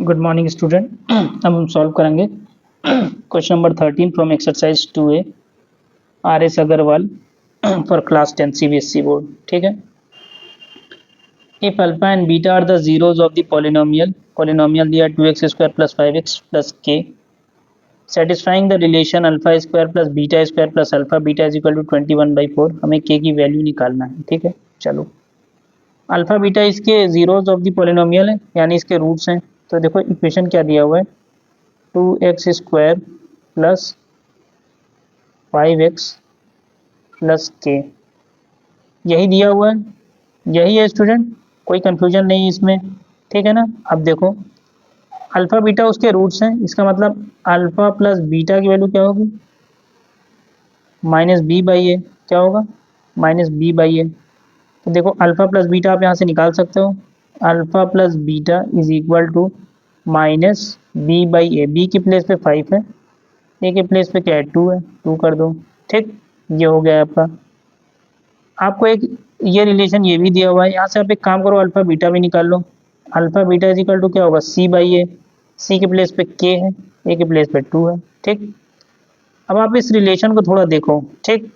Good morning student. अब हम solve करेंगे question number 13 from exercise 2A R S Agarwal for class 10 CBSE board. ठीक है। If alpha and beta are the zeros of the polynomial दिया 2x square plus 5x plus k satisfying the relation alpha square plus beta square plus alpha beta is equal to 21/4। हमें k की value निकालना है। ठीक है, चलो। Alpha beta इसके zeros of the polynomial है, यानी इसके रूट्स हैं। तो देखो इक्वेशन क्या दिया हुआ है, 2x square plus 5x plus k, यही दिया हुआ है, यही है स्टूडेंट, कोई कंफ्यूजन नहीं है इसमें। ठीक है ना। अब देखो अल्फा बीटा उसके रूट्स हैं, इसका मतलब अल्फा प्लस बीटा की वैल्यू क्या होगी, -b/a। क्या होगा, -b/a। तो देखो अल्फा प्लस बीटा आप यहाँ से निकाल सकते हो, alpha plus beta is equal to -b/a। B की प्लेस पे 5 है, ए के प्लेस पे क्या है, 2 है, 2 कर दो। ठीक, ये हो गया आपका। आपको एक ये रिलेशन ये भी दिया हुआ है, यहाँ से आप एक काम करो, अल्फा बीटा भी निकाल लो। Alpha beta is equal to क्या होगा, c/a। सी के प्लेस पे k है, ए के प्लेस पे 2 है। ठीक, अब आप इस रिलेशन को थोड़ा देखो। ठीक,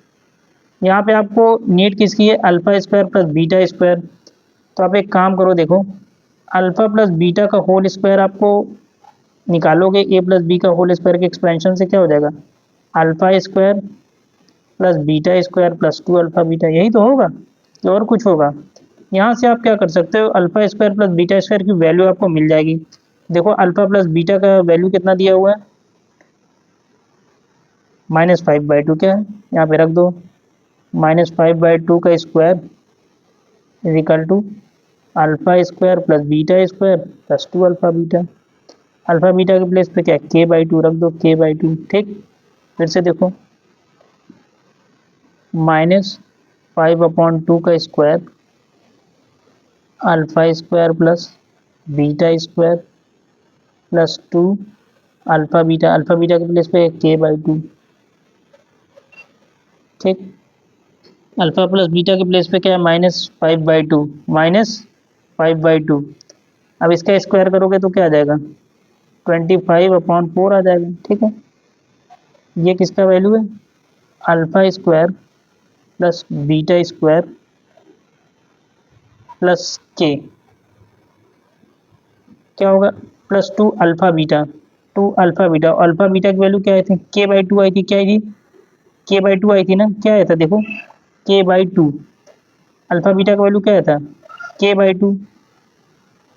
यहाँ पे आपको नीड किसकी है, alpha square plus beta square. तो आप एक काम करो, देखो अल्फा प्लस बीटा का होल स्क्वायर आपको निकालोगे, ए प्लस बी का होल स्क्वायर के एक्सपेंशन से क्या हो जाएगा, alpha square plus beta square plus 2 alpha beta. यही तो होगा कि और कुछ होगा। यहाँ से आप क्या कर सकते हो, alpha square plus beta square की वैल्यू आपको मिल जाएगी। देखो अल्फा प्लस बीटा का वैल्यू कितना दिया हुआ है, -5/2। क्या है, यहाँ पे रख दो, -5/2 का square is equal to alpha square plus beta square plus 2 alpha beta. Alpha beta के प्लेस पे क्या है, k/2 रख दो, k/2। ठीक, फिर से देखो -5/2 का square alpha square plus beta square plus 2 alpha beta. Alpha beta के प्लेस पे k/2। ठीक, अल्फा प्लस बीटा के प्लेस पे क्या है, -5/2, -5/2। अब इसका स्क्वायर करोगे तो क्या आ जाएगा, 25/4 आ जाएगा। ठीक है, ये किसका वैल्यू है, alpha square plus beta square plus के, क्या होगा, plus 2 alpha beta, 2 alpha beta. Alpha beta की वैल्यू क्या आई थी, k/2 आई थी। क्या आई थी, k/2 आई थी ना। क्या आया था, देखो k/2। अल्फा बीटा का वैल्यू क्या आया था, k/2।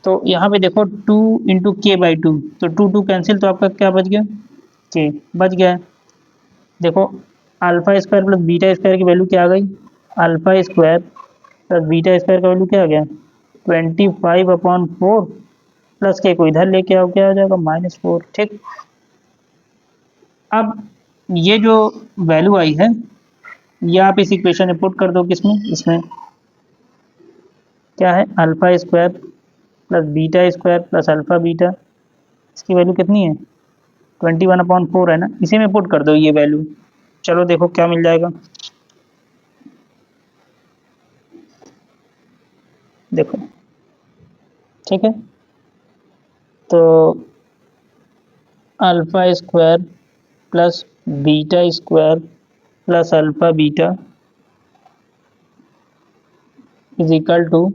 तो यहाँ पे देखो 2 इंटू k/2, तो 2 कैंसिल, तो आपका क्या बच गया, k बच गया है। देखो alpha square plus beta square की वैल्यू क्या आ गई, alpha square plus beta square का वैल्यू क्या आ गया, 25/4 प्लस के को इधर लेके आओ, क्या हो जाएगा, -4। ठीक, अब ये जो वैल्यू आई है, ये आप इस इक्वेशन में पुट कर दो, किसमें, इसमें क्या है, alpha square plus beta square plus alpha beta, इसकी वैल्यू कितनी है, 21/4 है ना, इसी में पुट कर दो ये वैल्यू। चलो देखो क्या मिल जाएगा, देखो। ठीक है, तो alpha square plus beta square plus alpha beta is equal to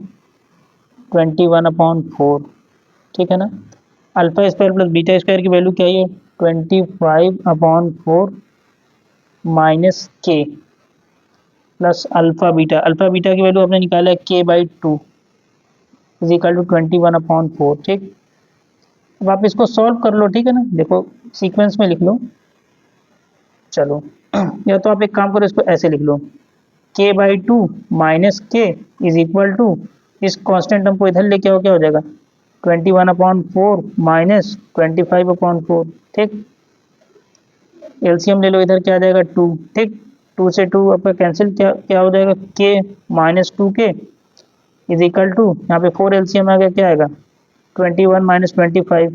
21/4। ठीक है ना। Alpha square plus beta square की वैल्यू क्या है, 25/4 minus k plus alpha beta. Alpha beta की वैल्यू आपने निकाला है k/2 इज इक्वल टू 21/4। ठीक, अब आप इसको सॉल्व कर लो। ठीक है ना, देखो सीक्वेंस में लिख लो। चलो या तो आप एक काम करो, इसको ऐसे लिख लो, k/2 माइनस के इज इक्वल टू, इस कांस्टेंट टर्म को इधर लेके आओ, क्या हो जाएगा, 21/4 माइनस 25/4। ठीक, एलसीएम ले लो, इधर क्या आ जाएगा, 2। ठीक, 2 से 2 आपका कैंसिल, क्या क्या हो जाएगा, k -2k is equal to, यहाँ पे 4 एलसीएम आ गया, क्या आएगा, 21 माइनस 25।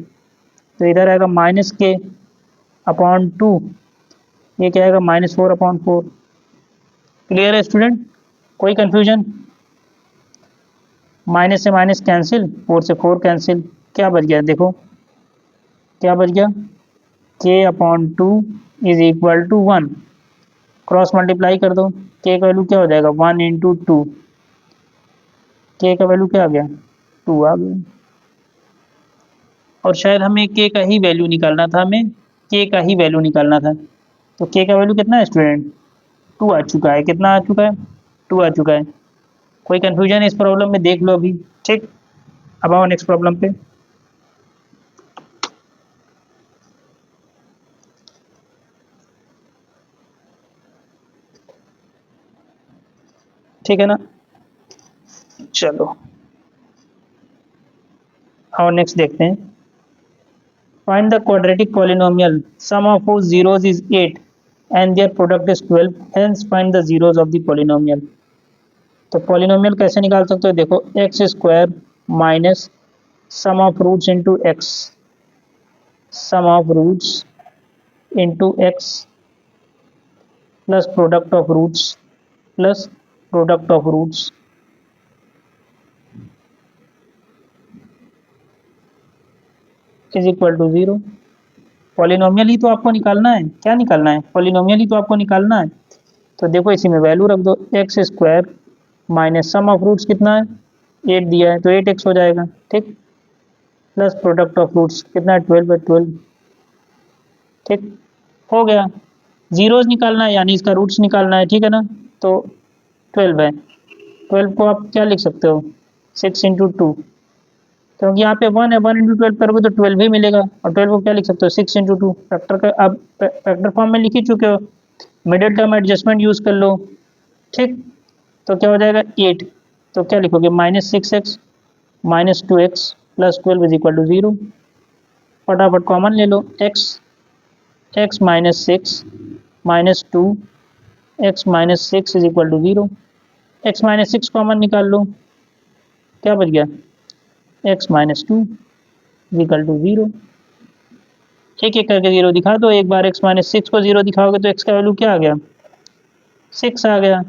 तो इधर आएगा -k/2, ये क्या आएगा, -4/4। क्लियर है स्टूडेंट, कोई कंफ्यूजन, माइनस से माइनस कैंसिल, 4 से 4 कैंसिल, क्या बच गया, देखो क्या बच गया, k upon two is equal to one, cross multiply कर दो, के का वैल्यू क्या हो जाएगा, वन इंटू टू, के का वैल्यू क्या आ गया, टू आ गया। और शायद हमें के का ही वैल्यू निकालना था, हमें के का ही वैल्यू निकालना था। तो के का वैल्यू कितना है स्टूडेंट, टू आ चुका है। कितना आ चुका है, टू आ चुका है। कोई कंफ्यूजन इस प्रॉब्लम में, देख लो अभी। ठीक, अब आओ नेक्स्ट प्रॉब्लम पे। ठीक है ना, चलो और नेक्स्ट देखते हैं। Find the quadratic polynomial sum of whose zeros is 8 and their product is 12, hence find the zeros of the polynomial। तो पॉलिनोमियल कैसे निकाल सकते हो, देखो x square minus sum of roots into x, sum of roots into x plus product of roots plus product of roots is equal to zero. Polynomial ही तो आपको निकालना है, क्या निकालना है, पॉलिनोमियल ही तो आपको निकालना है। तो देखो इसी में वैल्यू रख दो, x square minus sum of roots कितना है, 8 दिया है तो 8x हो जाएगा। ठीक, प्लस प्रोडक्ट ऑफ रूट्स कितना है, 12 बाई 12। ठीक, हो गया। जीरोज निकालना है यानी इसका रूट्स निकालना है, ठीक है ना। तो 12 है, 12 को आप क्या लिख सकते हो, 6 इंटू टू, क्योंकि यहाँ पे 1 है, 1 इंटू 12 करोगे तो 12 ही मिलेगा। और 12 को क्या लिख सकते हो, 6 इंटू टू, फैक्टर का आप फैक्टर फॉर्म में लिख ही चुके हो, मिडिल टर्म एडजस्टमेंट यूज़ कर लो। ठीक, तो क्या हो जाएगा 8, तो क्या लिखोगे, minus 6x minus 2x plus 12 is equal to 0। फटाफट कॉमन ले लो, x minus 6 minus 2x minus 6 is equal to 0। x minus 6 common निकाल लो, क्या बच गया, x minus 2 is equal to 0। एक एक करके 0 दिखा दो, एक बार x माइनस 6 को 0 दिखाओगे तो x का वैल्यू क्या आ गया, 6 आ गया।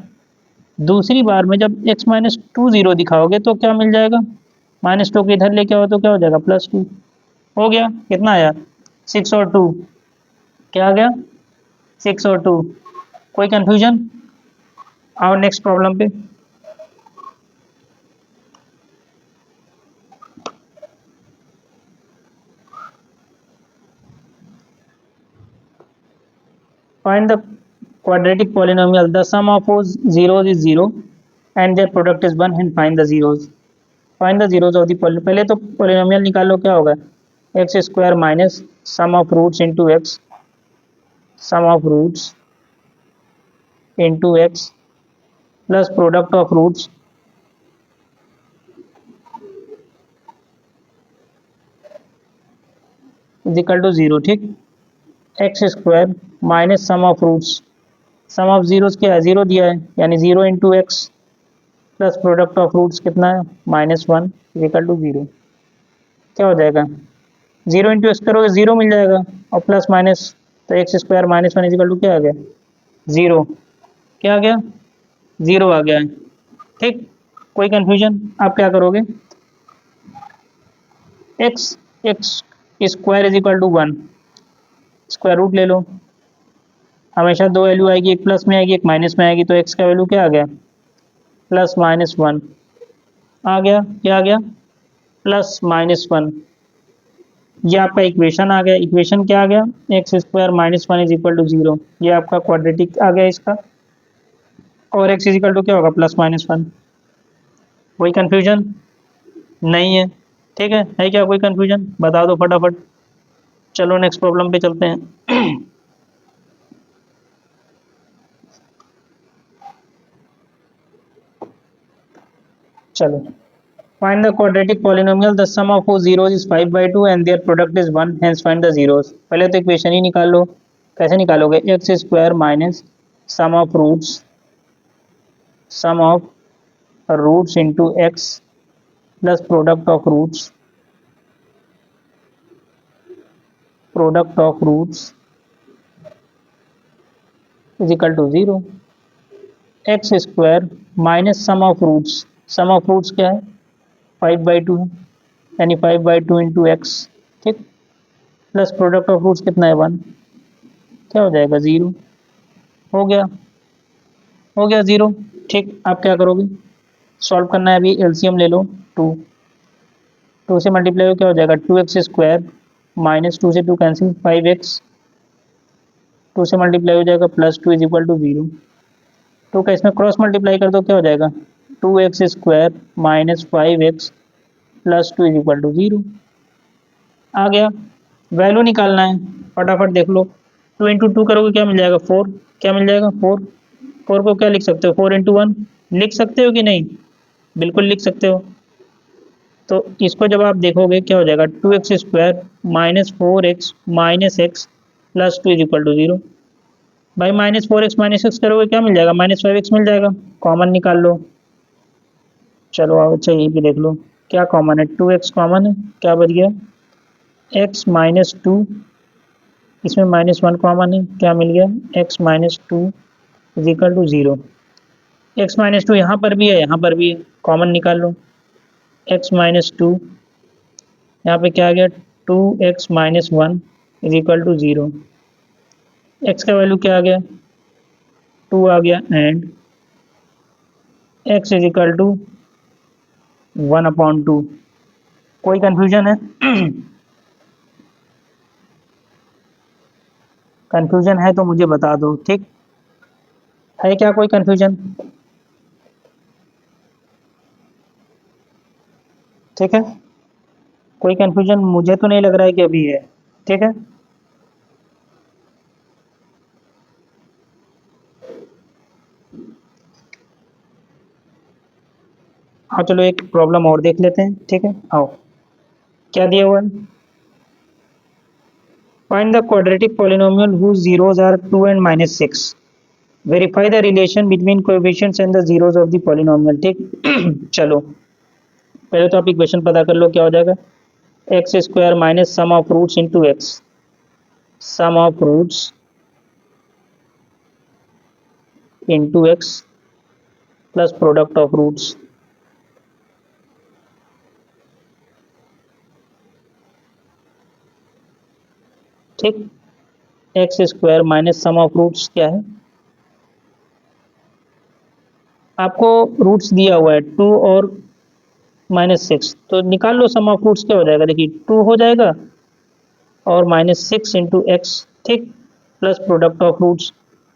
दूसरी बार में जब x माइनस 2 0 दिखाओगे तो क्या मिल जाएगा, माइनस 2 को इधर लेके आओ तो क्या हो जाएगा, प्लस 2। हो गया, कितना आया, 6 और 2, क्या आ गया, 6 और 2। कोई कंफ्यूजन, आओ नेक्स्ट प्रॉब्लम पे। Find the quadratic polynomial. The sum of whose zeros is 0 and their product is 1 and find the zeros. Find the zeros of the polynomial। पहले तो polynomial निकालो, क्या होगा, x square minus sum of roots into x, sum of roots into x plus product of roots is equal to 0। ठीक, x square minus sum of roots, sum of zeros क्या है, 0 दिया है यानी 0 into x plus product of roots कितना है, minus 1 equal to 0। क्या हो जाएगा, 0 इंटू एक्स करोगे 0 मिल जाएगा और प्लस माइनस, तो x square minus 1 equal to क्या आ गया, 0। क्या आ गया, 0 आ गया है। ठीक, कोई कंफ्यूजन, आप क्या करोगे, x x square is equal to 1, square root ले लो, हमेशा दो वैल्यू आएगी, एक प्लस में आएगी एक माइनस में आएगी, तो एक्स का वैल्यू क्या आ गया, प्लस माइनस 1 आ गया। क्या आ गया, प्लस माइनस 1। ये आपका इक्वेशन आ गया। इक्वेशन क्या आ गया, x square minus 1 is equal to 0। ये आपका क्वाड्रेटिक आ गया इसका, और एक्स इज इक्वल टू क्या होगा, प्लस माइनस 1। कोई कंफ्यूजन नहीं है, ठीक है क्या, कोई कंफ्यूजन बता दो फटाफट। चलो नेक्स्ट प्रॉब्लम पे चलते हैं। चलो, find the quadratic polynomial the sum of whose zeros is 5 by 2 and their product is 1, hence find the zeros। पहले तो इक्वेशन ही निकाल लो, कैसे निकालोगे, x square minus sum of roots, sum of roots into x plus product of roots, product of roots is equal to 0। X square minus sum of roots, sum of roots क्या है, 5 by 2 यानी 5 by 2 into x. ठीक, plus product of roots कितना है 1, क्या हो जाएगा 0, हो गया, हो गया 0। ठीक, आप क्या करोगे, सॉल्व करना है अभी, एलसीएम ले लो, 2, 2 से मल्टीप्लाई हो क्या हो जाएगा 2x² माइनस 2 से 2 कैंसिल 5x, 2 से मल्टीप्लाई हो जाएगा प्लस 2 इज इक्वल टू 0। तो क्या इसमें क्रॉस मल्टीप्लाई कर दो क्या हो जाएगा 2x² minus 5x plus 2 is equal to 0। आ गया, वैल्यू निकालना है, फटाफट देख लो, 2 इंटू 2 करोगे क्या मिल जाएगा 4, क्या मिल जाएगा 4, 4 को क्या लिख सकते हो 4 इंटू 1 लिख सकते हो कि नहीं, बिल्कुल लिख सकते हो। तो इसको जब आप देखोगे क्या हो जाएगा 2x² minus 4x minus x plus 2 is equal to 0। भाई माइनस 4x माइनस एक्स करोगे क्या मिल जाएगा -5x मिल जाएगा, कॉमन निकाल लो। चलो आओ, अच्छा यहीं पे देख लो क्या कॉमन है, 2x कॉमन है, क्या बच गया x माइनस 2, इसमें -1 कॉमन है, क्या मिल गया x minus 2 is equal to 0। x minus 2 यहाँ पर भी है, यहाँ पर भी है, कॉमन निकाल लो, x माइनस 2, यहाँ पे क्या आ गया 2x minus 1 is equal to 0। x का वैल्यू क्या आ गया 2 आ गया, and x is equal to 1/2। कोई कंफ्यूजन है? कंफ्यूजन है तो मुझे बता दो, ठीक है, क्या कोई कंफ्यूजन? ठीक है, कोई कंफ्यूजन मुझे तो नहीं लग रहा है कि अभी है, ठीक है। हाँ चलो एक प्रॉब्लम और देख लेते हैं, ठीक है, आओ, क्या दिया हुआ है, find the quadratic polynomial whose zeros are 2 and -6, verify the relation between coefficients and the zeros of the polynomial, ठीक। चलो पहले तो आप इक्वेशन पता कर लो, क्या हो जाएगा x² minus sum of roots into x, sum of roots into x plus product of roots, ठीक। x² minus sum of roots क्या है, आपको रूट्स दिया हुआ है 2 और -6, तो निकाल लो सम ऑफ रूट्स, क्या हो जाएगा देखिए 2 हो जाएगा और -6 इंटू एक्स, ठीक, प्लस प्रोडक्ट ऑफ रूट्स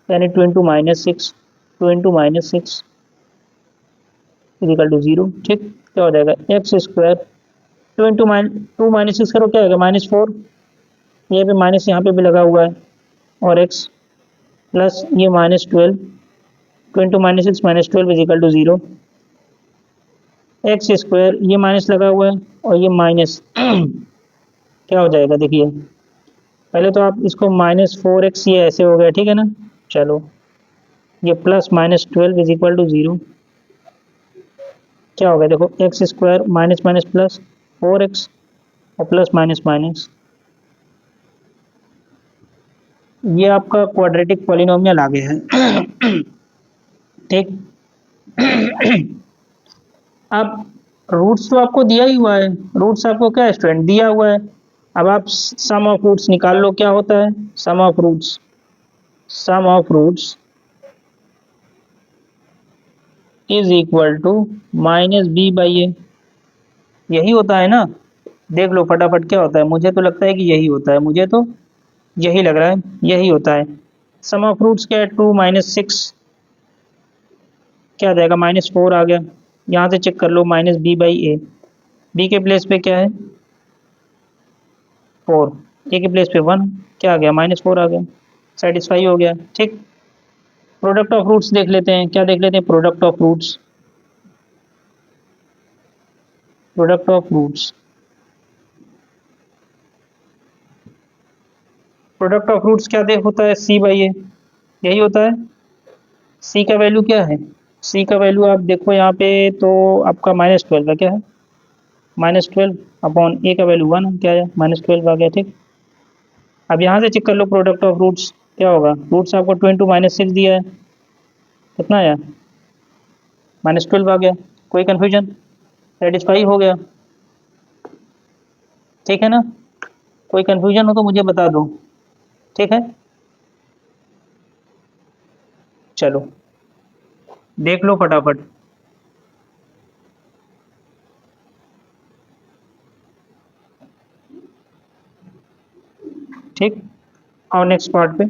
यानी 2 इंटू -6, 2 इंटू -6 इजिकल टू 0, ठीक। क्या हो जाएगा x², 2 into two minus six करो क्या आएगा -4, ये भी माइनस यहाँ पे भी लगा हुआ है, और x प्लस ये -12, 2 इंटू -6 -12 इजिकल टू 0, x² ये माइनस लगा हुआ है और ये माइनस क्या हो जाएगा देखिए, पहले तो आप इसको -4x ये ऐसे हो गया, ठीक है ना, चलो ये प्लस -12 इज इक्वल टू 0, क्या हो गया देखो x² minus minus plus 4x और प्लस माइनस माइनस, ये आपका क्वाड्रेटिक पॉलिनोमियल आ गया है, ठीक। अब रूट्स तो आपको दिया ही हुआ है, रूट्स आपको क्या स्टूडेंट दिया हुआ है, अब आप सम ऑफ रूट्स निकाल लो, क्या होता है sum of roots, sum of roots is equal to -b/a, यही होता है ना, देख लो फटाफट क्या होता है, मुझे तो लगता है कि यही होता है, मुझे तो यही लग रहा है, यही होता है। सम ऑफ रूट्स क्या है 2 -6, क्या आ जाएगा -4 आ गया, यहाँ से चेक कर लो -b/a, b के प्लेस पे क्या है 4, a के प्लेस पे 1, क्या आ गया -4 आ गया, सेटिस्फाई हो गया, ठीक। प्रोडक्ट ऑफ रूट्स देख लेते हैं, क्या देख लेते हैं product of roots, product of roots, product of roots क्या देख होता है c/a, यही होता है। c का वैल्यू क्या है, c का वैल्यू आप देखो यहाँ पे तो आपका -12 है, क्या है -12 अपॉन a का वैल्यू 1 है, क्या है -12 आ गया, ठीक। अब यहाँ से चेक कर लो प्रोडक्ट ऑफ रूट्स, क्या होगा, रूट्स आपको 2 इंटू -6 दिया है, कितना आया -12 आ गया, कोई कन्फ्यूजन, सेटिस्फाई हो गया, ठीक है ना। कोई कंफ्यूजन हो तो मुझे बता दो, ठीक है। चलो देख लो फटाफट। ठीक, और नेक्स्ट पार्ट पे।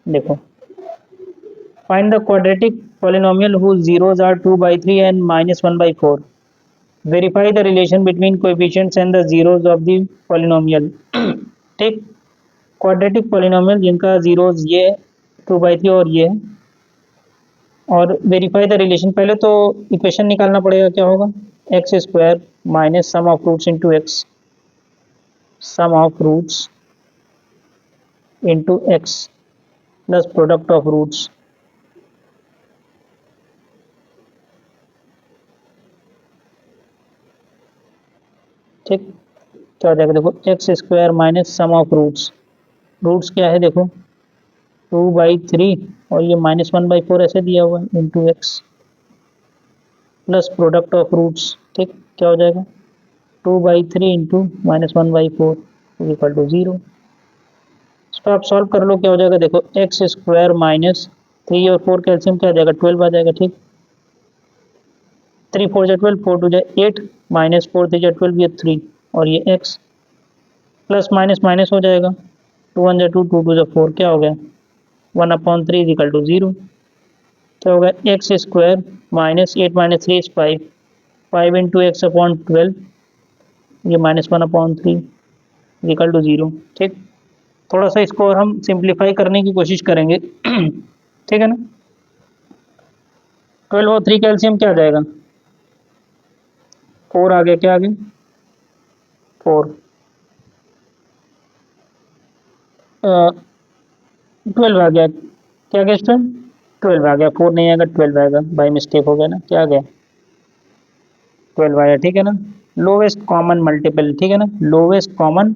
देखो, find the quadratic polynomial whose zeros are 2 by 3 and minus 1 by 4. Verify the relation between coefficients and the zeros of the polynomial. ठीक, क्वाड्रेटिक पॉलिनोमियल जिनका जीरोज ये 2/3 और ये है, और वेरीफाई द रिलेशन। पहले तो इक्वेशन निकालना पड़ेगा, क्या होगा, x square minus sum of roots into x, sum of roots into x plus product of roots. ठीक, क्या हो जाएगा, देखो x square minus sum of roots, roots क्या है देखो 2/3 और ये -1/4 ऐसे दिया हुआ है into x plus product of roots. ठीक, क्या हो जाएगा 2/3 इंटू -1/4 इक्वल टू 0। इसको आप सॉल्व कर लो, क्या हो जाएगा, देखो एक्स स्क्वायर माइनस 3 और 4 कैल्शियम क्या आ जाएगा 12 आ जाएगा। ठीक, 3 4 जा 12, 4 2 जा 8, -4 3 जा 12, ये 3 और ये एक्स प्लस माइनस माइनस हो जाएगा, 2 1 जा 2, 2 2 जा 4, क्या हो गया 1/3 इक्वल टू 0। क्या होगा x square minus 8 minus 3 is 5, 5 into x upon 12, ये -1/3 इक्वल टू 0। ठीक, थोड़ा सा इसको और हम सिंप्लीफाई करने की कोशिश करेंगे। ठीक है ना, 12 और 3 कैल्शियम क्या आ जाएगा 4 आ गया, क्या आ गया 4, 12 आ गया, क्या आ गया स्टूडेंट 12 आ गया, 4 नहीं आएगा 12 आएगा, बाई मिस्टेक हो गया ना, क्या आ गया 12 आया। ठीक है ना, लोवेस्ट कॉमन मल्टीपल, ठीक है ना, लोवेस्ट कॉमन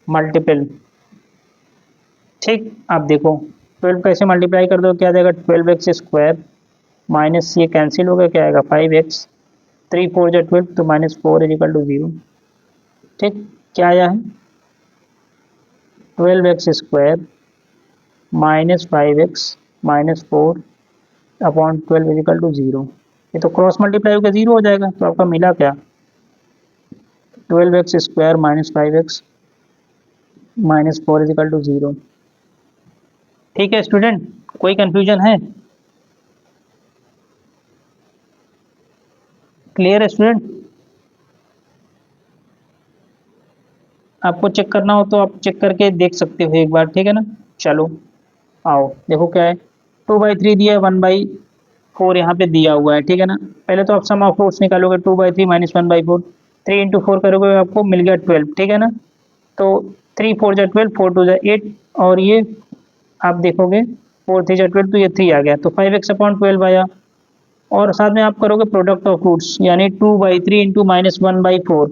मल्टीपल। ठीक, आप देखो 12 कैसे मल्टीप्लाई कर दो, क्या आ जाएगा 12x स्क्वायर माइनस ये कैंसिल हो गया, क्या आएगा 5x, 3 4 जा 12, तो -4 इज इक्वल टू 0। ठीक, क्या आया है 12x square minus 5x minus 4 upon 12 is equal to 0। ये तो क्रॉस मल्टीप्लाई होकर 0 हो जाएगा, तो आपका मिला क्या 12x square minus 5x minus 4 is equal to 0। ठीक है स्टूडेंट, कोई कंफ्यूजन है, क्लियर है स्टूडेंट। आपको चेक करना हो तो आप चेक करके देख सकते हो एक बार, ठीक है ना। चलो आओ देखो क्या है, 2/3 दिया है, 1/4 यहाँ पे दिया हुआ है, ठीक है ना। पहले तो आप सम ऑफ रूट्स निकालोगे, 2/3 माइनस 1/4, 3 इंटू 4 करोगे आपको मिल गया 12, ठीक है ना। तो 3 4 जा 12, 4 2 जा 8, और ये आप देखोगे 4 3 जा 12, तो ये 3 आ गया, तो 5x अपॉन 12 आया। और साथ में आप करोगे प्रोडक्ट ऑफ रूट्स, यानी 2/3 इंटू -1/4,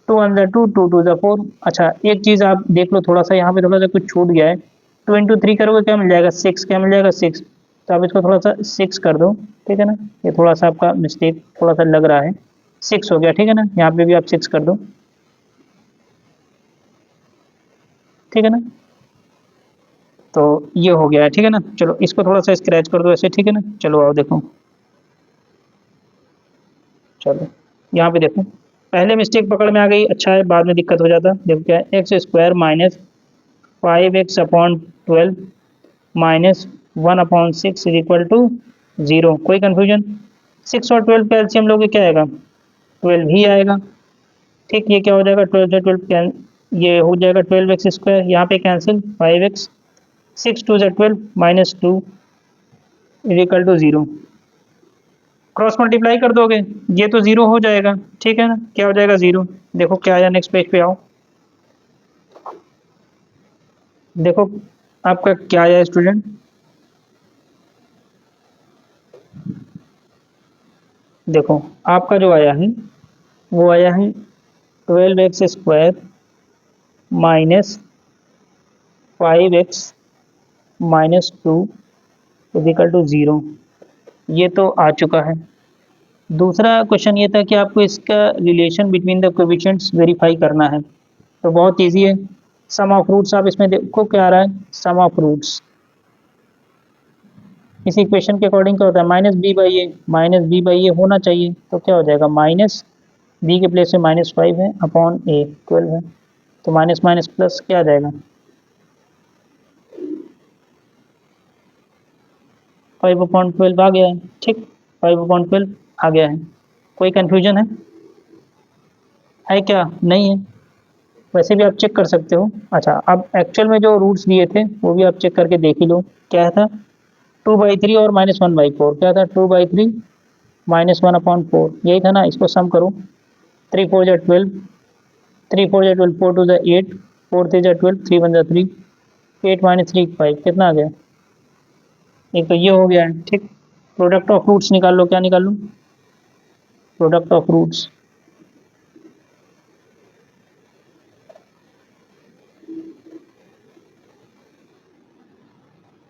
2 1 जा 2, 2 2 जा 4। अच्छा एक चीज़ आप देख लो, थोड़ा सा यहाँ पे थोड़ा सा कुछ छूट गया है, 2 इंटू 3 करोगे क्या मिल जाएगा 6, क्या मिल जाएगा 6, तो आप इसको थोड़ा सा 6 कर दो, ठीक है ना। ये थोड़ा सा आपका मिस्टेक थोड़ा सा लग रहा है, 6 हो गया, ठीक है ना, यहाँ पे भी आप 6 कर दो, ठीक है ना। तो ये हो गया है, ठीक है ना। चलो इसको थोड़ा सा स्क्रैच कर दो ऐसे, ठीक है ना। चलो आओ देखो, चलो यहाँ पे देखो, पहले मिस्टेक पकड़ में आ गई, अच्छा है, बाद में दिक्कत हो जाता। देखो क्या है, x square minus 5x upon 12 minus 1/6 is equal to 0। कोई कन्फ्यूजन, 6 और 12 का एलसीएम लोगे क्या आएगा 12 ही आएगा। ठीक, ये क्या हो जाएगा 12 से 12 कैन, ये हो जाएगा 12x स्क्वायर, यहाँ पे कैंसिल 5x, 6 2 से 12 -2 is equal to 0। Cross multiply कर दोगे ये तो 0 हो जाएगा, ठीक है ना, क्या हो जाएगा 0। देखो क्या आया, नेक्स्ट पेज पे आओ, देखो आपका क्या आया स्टूडेंट, देखो आपका जो आया है वो आया है 12x square minus 5x -2 is equal to 0, ये तो आ चुका है। दूसरा क्वेश्चन ये था कि आपको इसका relation between the coefficients verify करना है। तो बहुत ईजी है। सम ऑफ रूट्स, आप इसमें देखो क्या आ रहा है, सम ऑफ रूट्स। इस इक्वेशन के अकॉर्डिंग क्या होता है, minus B by A, minus B by A होना चाहिए। तो क्या हो जाएगा, माइनस बी के प्लेस में -5 है अपॉन ए 12 है। तो माइनस माइनस प्लस क्या आ जाएगा, 5/12 आ गया है। ठीक, 5/12 आ गया है। कोई कन्फ्यूजन है क्या, नहीं है। वैसे भी आप चेक कर सकते हो। अच्छा, अब एक्चुअल में जो रूट्स दिए थे वो भी आप चेक करके देख ही लो। क्या था, 2/3 और -1/4। क्या था, 2/3 -1/4, यही था ना। इसको सम करो, 3 4 जा 12, 3 4 जा 12, 4 2 जा 8, 4 3 जा 12, 3 1 जा 3, 8 -3 5, कितना आ गया। एक तो ये हो गया है। ठीक, प्रोडक्ट ऑफ रूट्स निकाल लो। क्या निकाल लो, प्रोडक्ट ऑफ रूट्स।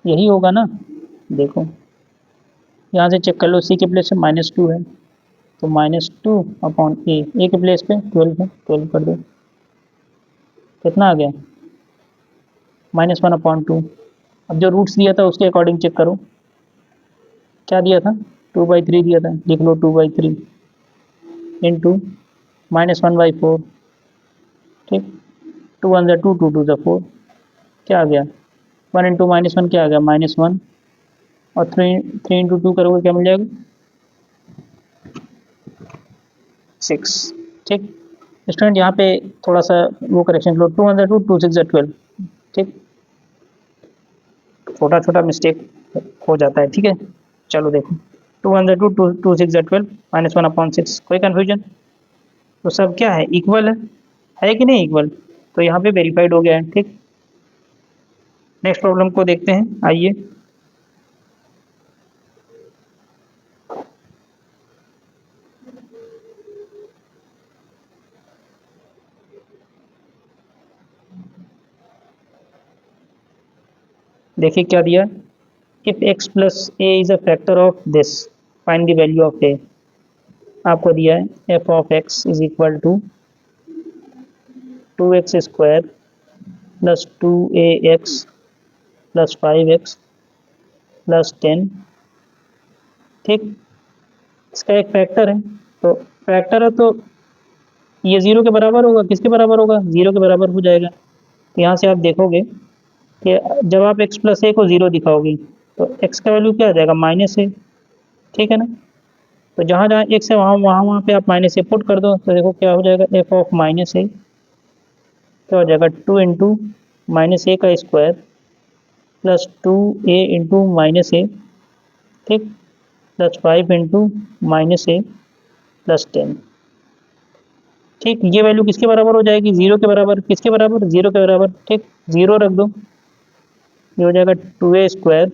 यही होगा ना, देखो यहाँ से चेक कर लो। सी के प्लेस पे -2 है, तो -2/a, ए के प्लेस पे 12 है, 12 कर दो, कितना आ गया, -1/2। अब जो रूट्स दिया था उसके अकॉर्डिंग चेक करो। क्या दिया था, 2/3 दिया था, लिख लो 2/3 इंटू -1/4। ठीक, 2 1 2, 2 2 4, क्या आ गया, 1 इंटू -1 क्या आ गया, -1, और 3 इंटू 2 करोगे क्या मिल जाएगा, 6। ठीक, स्टूडेंट यहाँ पे थोड़ा सा वो करेक्शन लो, 2 1 2, 2 6 12। ठीक, छोटा छोटा मिस्टेक हो जाता है। ठीक है, चलो देखो, 2 1 2, 2 6 12, -1/6। कोई कन्फ्यूजन, तो सब क्या है, इक्वल है कि नहीं इक्वल। तो यहाँ पे वेरीफाइड हो गया है। ठीक, नेक्स्ट प्रॉब्लम को देखते हैं, आइए। देखिए क्या दिया, if x plus A is a factor of this, find the value of A. आपको दिया है f of x is equal to 2x² plus 2ax plus 5x plus 10। ठीक, इसका एक फैक्टर है, तो फैक्टर है तो ये 0 के बराबर होगा। किसके बराबर होगा, 0 के बराबर हो जाएगा। तो यहाँ से आप देखोगे कि जब आप x प्लस ए को 0 दिखाओगे तो x का वैल्यू क्या आ जाएगा, -a। ठीक है ना, तो जहाँ जहाँ x है वहाँ वहाँ वहाँ पे आप -a पुट कर दो, तो देखो क्या हो जाएगा, f ऑफ -a क्या हो जाएगा, 2 इंटू -a का square plus 2a into -a, ठीक, प्लस 5 इंटू -a प्लस 10। ठीक, ये वैल्यू किसके बराबर हो जाएगी, 0 के बराबर। किसके बराबर, 0 के बराबर। ठीक, 0 रख दो, ये हो जाएगा 2a²,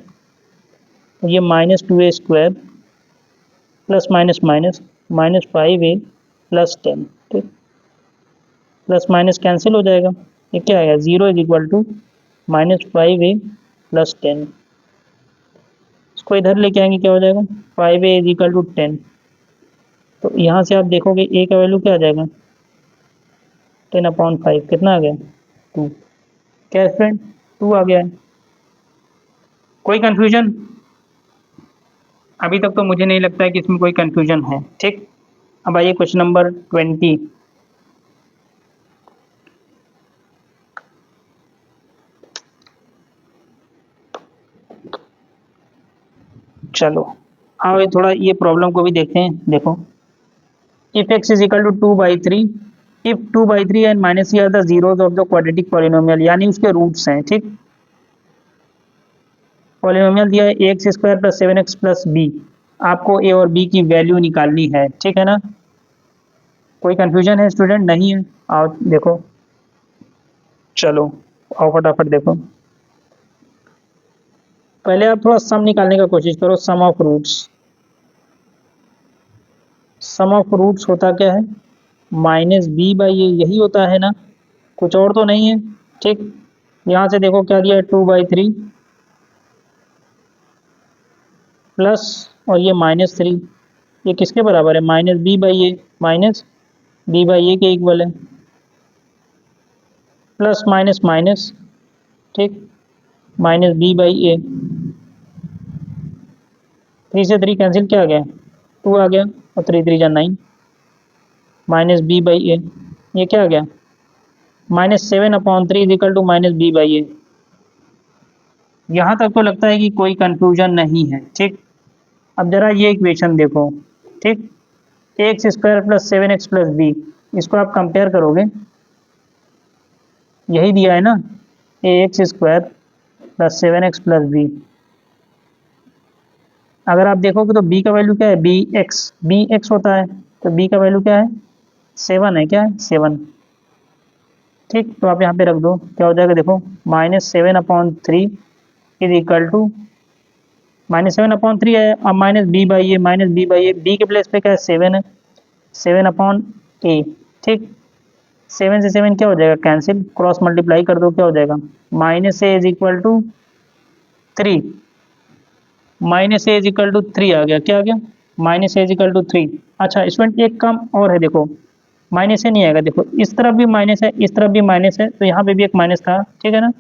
ये -2a² plus minus minus -5a plus 10। ठीक, प्लस माइनस कैंसिल हो जाएगा, ये क्या आएगा, 0 is equal to -5a plus 10। इसको इधर लेके आएंगे, क्या हो जाएगा, 5a इज इक्वल टू 10। तो यहाँ से आप देखोगे a का वैल्यू क्या आ जाएगा, 10/5, कितना आ गया, 2। क्या है फ्रेंड, 2 आ गया है। कोई कंफ्यूजन, अभी तक तो मुझे नहीं लगता है कि इसमें कोई कंफ्यूजन है। ठीक, अब आइए क्वेश्चन नंबर 20। चलो आओ ये थोड़ा ये प्रॉब्लम को भी देखते हैं। देखो, if x is equal to 2/3, if 2/3 and -c are the zeros of the quadratic polynomial, यानी उसके रूट्स हैं। ठीक, पॉलिनोमियल दिया है ax² plus 7x plus b, आपको a और b की वैल्यू निकालनी है। ठीक है ना, कोई कंफ्यूजन है स्टूडेंट, नहीं है। आओ देखो, चलो आओ फटाफट देखो। पहले आप थोड़ा सम निकालने का कोशिश करो, sum of roots. Sum of roots होता क्या है, -b/a, यही होता है ना, कुछ और तो नहीं है। ठीक, यहाँ से देखो क्या दिया है, 2/3 प्लस और ये -3, ये किसके बराबर है, minus B by A, minus B by A के इक्वल है, प्लस माइनस माइनस, ठीक, माइनस बी बाई ए, 3 से 3 कैंसिल, क्या आ गया, 2 आ गया, और 3 3 जा 9, माइनस बी बाई ए, ये क्या आ गया, -7/3 is equal to minus B by A. यहाँ तक तो लगता है कि कोई कंफ्यूजन नहीं है, ठीक। अब जरा ये इक्वेशन देखो, ठीक, x square plus 7x plus b, इसको आप कंपेयर करोगे, यही दिया है ना, x square plus 7x plus b, अगर आप देखोगे तो b का वैल्यू क्या है, बी एक्स होता है, तो b का वैल्यू क्या है, 7 है, क्या है, 7, ठीक। तो आप यहाँ पे रख दो, क्या हो जाएगा देखो, -7/3 इज इक्वल टू, -7/3 है, अब minus B by a, b के प्लेस पे क्या है, 7 है, 7/a, ठीक। 7 से 7 क्या हो जाएगा, कैंसिल, क्रॉस मल्टीप्लाई कर दो, क्या हो जाएगा, -a is equal to 3, -a is equal to 3 आ गया, क्या आ गया, -a इज इक्वल टू 3। अच्छा, इसमें एक काम और है, देखो माइनस से नहीं आएगा, देखो इस तरफ भी माइनस है, इस तरफ भी माइनस है, तो यहाँ पे भी एक माइनस था, ठीक है ना,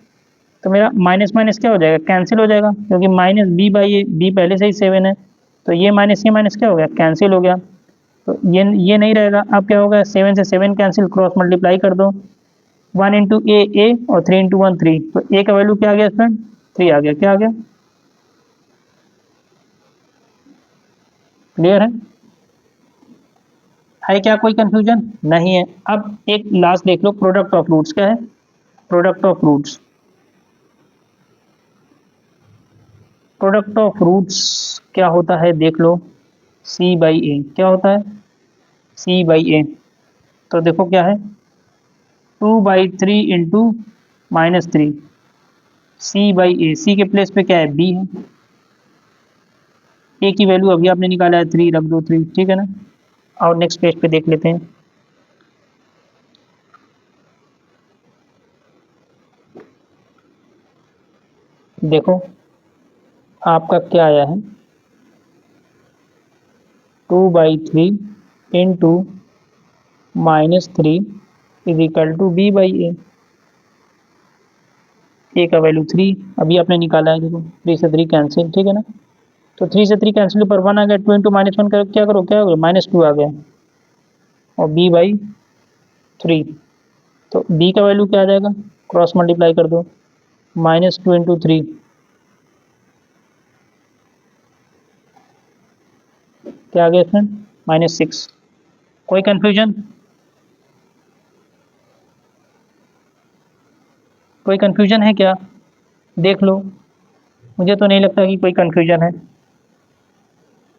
तो मेरा माइनस माइनस क्या हो जाएगा, कैंसिल हो जाएगा, क्योंकि minus B by a, b पहले से ही 7 है, तो ये माइनस क्या हो गया, कैंसिल हो गया, तो ये नहीं रहेगा, अब क्या होगा, 7 से 7 कैंसिल, क्रॉस मल्टीप्लाई कर दो, 1 इंटू ए और 3 इंटू 1 3, तो ए का वैल्यू क्या आ गया इसमें, 3 आ गया, क्या आ गया, क्लियर है क्या, कोई कंफ्यूजन नहीं है। अब एक लास्ट देख लो, प्रोडक्ट ऑफ रूट्स क्या है, product of roots, product of roots क्या होता है देख लो, सी बाई ए, क्या होता है, सी बाई ए, तो देखो क्या है, 2/3 इंटू -3, सी बाई ए, सी के प्लेस पे क्या है, बी है, ए की वैल्यू अभी आपने निकाला है 3, रख दो 3, ठीक है ना। और नेक्स्ट पेज पे देख लेते हैं, देखो आपका क्या आया है, 2/3 into -3 is equal to B by A का वैल्यू 3 अभी आपने निकाला है, देखो 3 से 3 कैंसिल, ठीक है ना, तो 3 से 3 कैंसिल पर 1 आ गया, 2 इंटू -1 कर क्या करो, क्या हो गया, -2 आ गया, और b बाई 3, तो b का वैल्यू क्या आ जाएगा, क्रॉस मल्टीप्लाई कर दो, -2 इंटू 3, क्या आ गया इसमें, -6। कोई कंफ्यूजन, कोई कंफ्यूजन है क्या, देख लो, मुझे तो नहीं लगता कि कोई कंफ्यूजन है,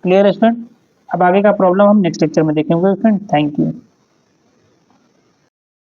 क्लियर है स्टूडेंट। अब आगे का प्रॉब्लम हम नेक्स्ट लेक्चर में देखेंगे स्टूडेंट, थैंक यू।